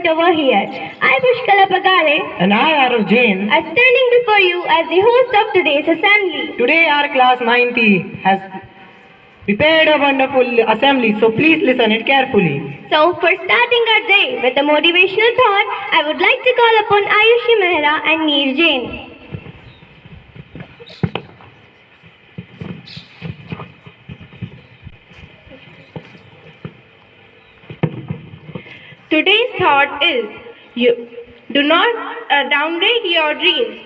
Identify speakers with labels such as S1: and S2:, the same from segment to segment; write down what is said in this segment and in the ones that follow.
S1: over here. I, Pushkala Pagare,
S2: And I, Arav Jain.
S1: are standing before you as the host of today's assembly.
S2: Today our class 90 has prepared a wonderful assembly, so please listen it carefully.
S1: So, for starting our day with a motivational thought, I would like to call upon Ayushi Mehra and Neer Jain.
S3: Today's thought is you do not downgrade your dreams.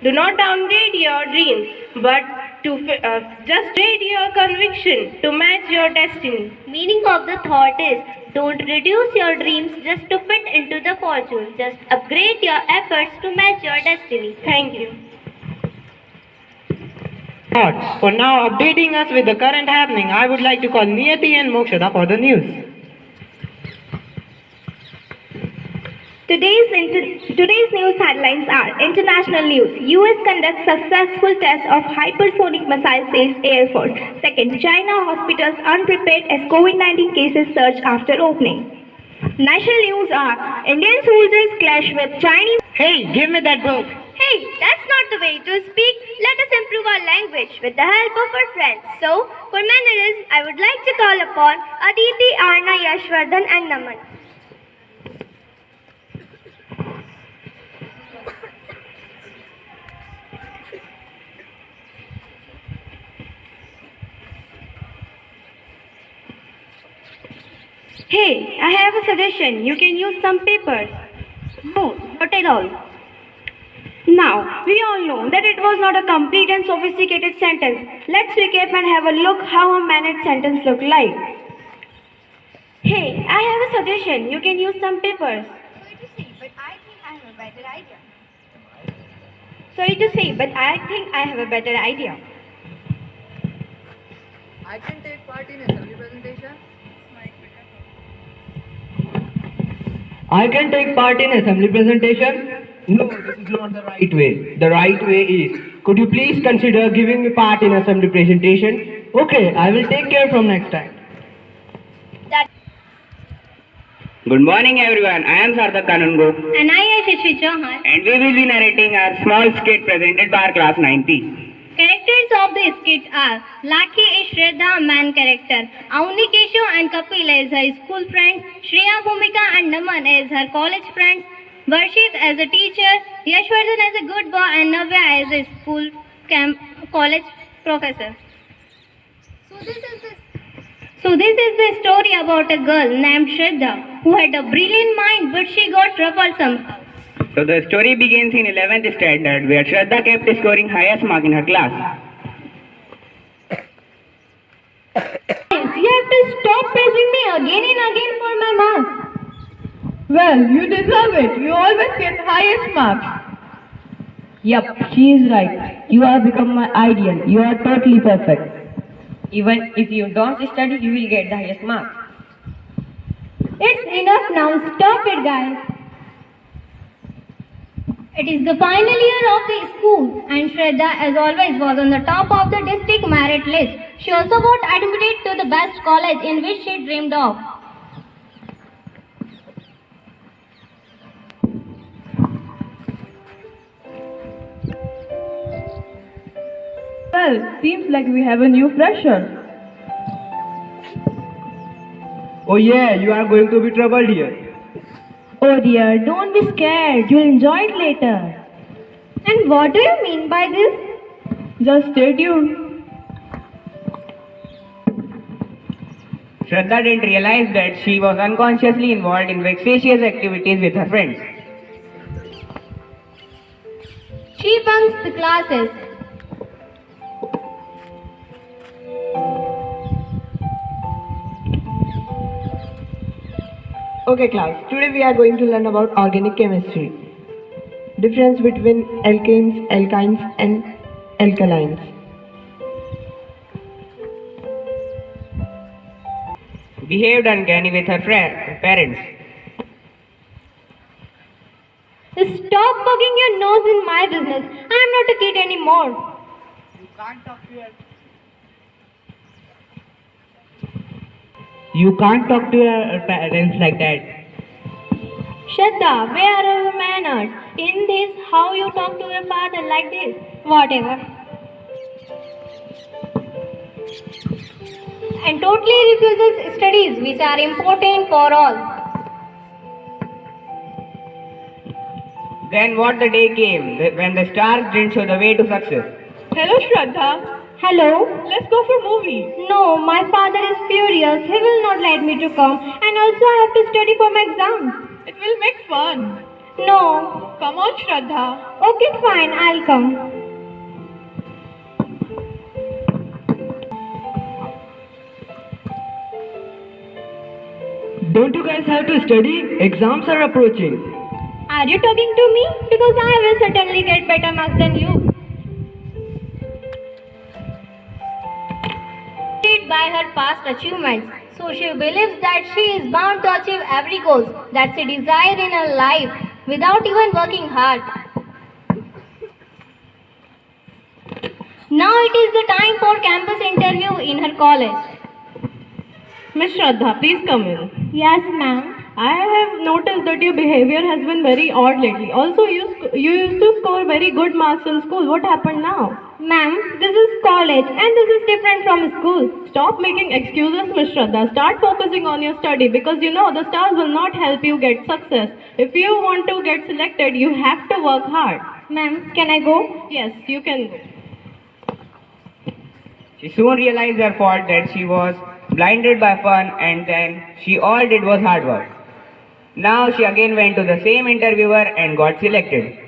S3: Do not downgrade your dreams, but just grade your conviction to match your destiny.
S1: Meaning of the thought is don't reduce your dreams just to fit into the fortune. Just upgrade your efforts to match your destiny.
S3: Thank you.
S2: Thoughts. For now, updating us with the current happening, I would like to call Niyati and Mokshada for the news.
S1: Today's news headlines are international news. US conducts successful test of hypersonic missile, says Air Force. Second, China hospitals unprepared as COVID-19 cases surge after opening. National news are Indian soldiers clash with Chinese.
S2: Hey, give me that book.
S1: Hey, that's not the way to speak. Let us improve our language with the help of our friends. So, for mannerism, I would like to call upon Aditi, Arna, Yashvardhan and Naman.
S3: Hey, I have a suggestion. You can use some papers.
S1: No, not at all.
S3: Now, we all know that it was not a complete and sophisticated sentence. Let's recap and have a look how a managed sentence look like. Hey, I have a suggestion. You can use some papers.
S1: Sorry to say, but I think I have a better idea.
S4: I can take part in assembly presentation.
S2: I can take part in assembly presentation. No, this is not the right way. The right way is, could you please consider giving me part in assembly presentation? Okay, I will take care from next time.
S5: Good morning everyone, I am Sarthak Kanungo
S1: And I am Shashvi Chauhan.
S5: and we will be narrating our small skit presented by our class 90.
S1: Characters of the skit are Lakhi is Shraddha, a man character. Auni Keshu and Kapil as her school friends. Shreya Bhumika and Naman as her college friends. Varshit as a teacher. Yashvardhan as a good boy and Navya as a college professor. So this is the story about a girl named Shraddha who had a brilliant mind but she got troublesome.
S5: So the story begins in 11th standard where Shraddha kept scoring highest mark in her class.
S1: You have to stop praising me again and again for my marks.
S6: Well, you deserve it. You always get highest marks. Yup, she is right. You have become my ideal. You are totally perfect. Even if you don't study, you will get the highest marks.
S1: It's enough now. Stop it, guys. It is the final year of the school and Shraddha as always was on the top of the district merit list. She also got admitted to the best college in which she dreamed of.
S6: Well, seems like we have a new fresher.
S2: Oh yeah, you are going to be troubled here.
S6: Oh dear, don't be scared. You'll enjoy it later.
S1: And what do you mean by this?
S6: Just stay tuned.
S5: Shraddha didn't realize that she was unconsciously involved in vexatious activities with her friends.
S1: She bunks the classes.
S2: Okay class, today we are going to learn about organic chemistry. Difference between alkanes, alkynes and alkalines.
S5: Behaved uncanny with her parents.
S1: Stop poking your nose in my business. I am not a kid anymore.
S2: You can't talk to your parents like that.
S1: Shraddha, where are your manners? In this, how you talk to your father like this? Whatever. And totally refuses studies which are important for all.
S5: Then what the day came when the stars didn't show the way to success.
S3: Hello, Shraddha.
S1: Hello?
S3: Let's go for movie.
S1: No, my father is furious. He will not let me to come. And also I have to study for my exams.
S3: It will make fun.
S1: No.
S3: Come on, Shraddha.
S1: Okay, fine. I'll come.
S2: Don't you guys have to study? Exams are approaching.
S1: Are you talking to me? Because I will certainly get better marks than you. By her past achievements, so she believes that she is bound to achieve every goal that she desires in her life without even working hard. Now it is the time for campus interview in her college.
S3: Miss Shraddha, please come in.
S1: Yes, ma'am.
S3: I have noticed that your behavior has been very odd lately. Also, you used to score very good marks in school. What happened now?
S1: Ma'am, this is college and this is different from school.
S3: Stop making excuses, Miss Shraddha. Start focusing on your study because you know the stars will not help you get success. If you want to get selected, you have to work hard.
S1: Ma'am, can I go?
S3: Yes, you can go.
S5: She soon realized her fault that she was blinded by fun and then she all did was hard work. Now she again went to the same interviewer and got selected.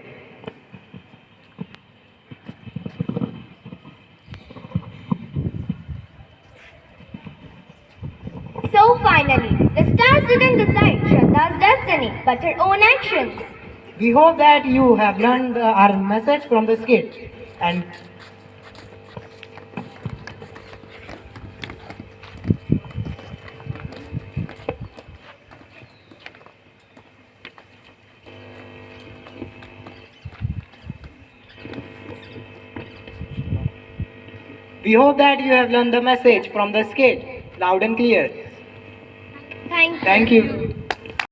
S1: So finally, the stars didn't decide Shraddha's destiny, but her own actions.
S7: We hope that you have learned our message from the skit and we hope that you have learned the message from the skit loud and clear.
S1: Thank you.
S7: Thank you.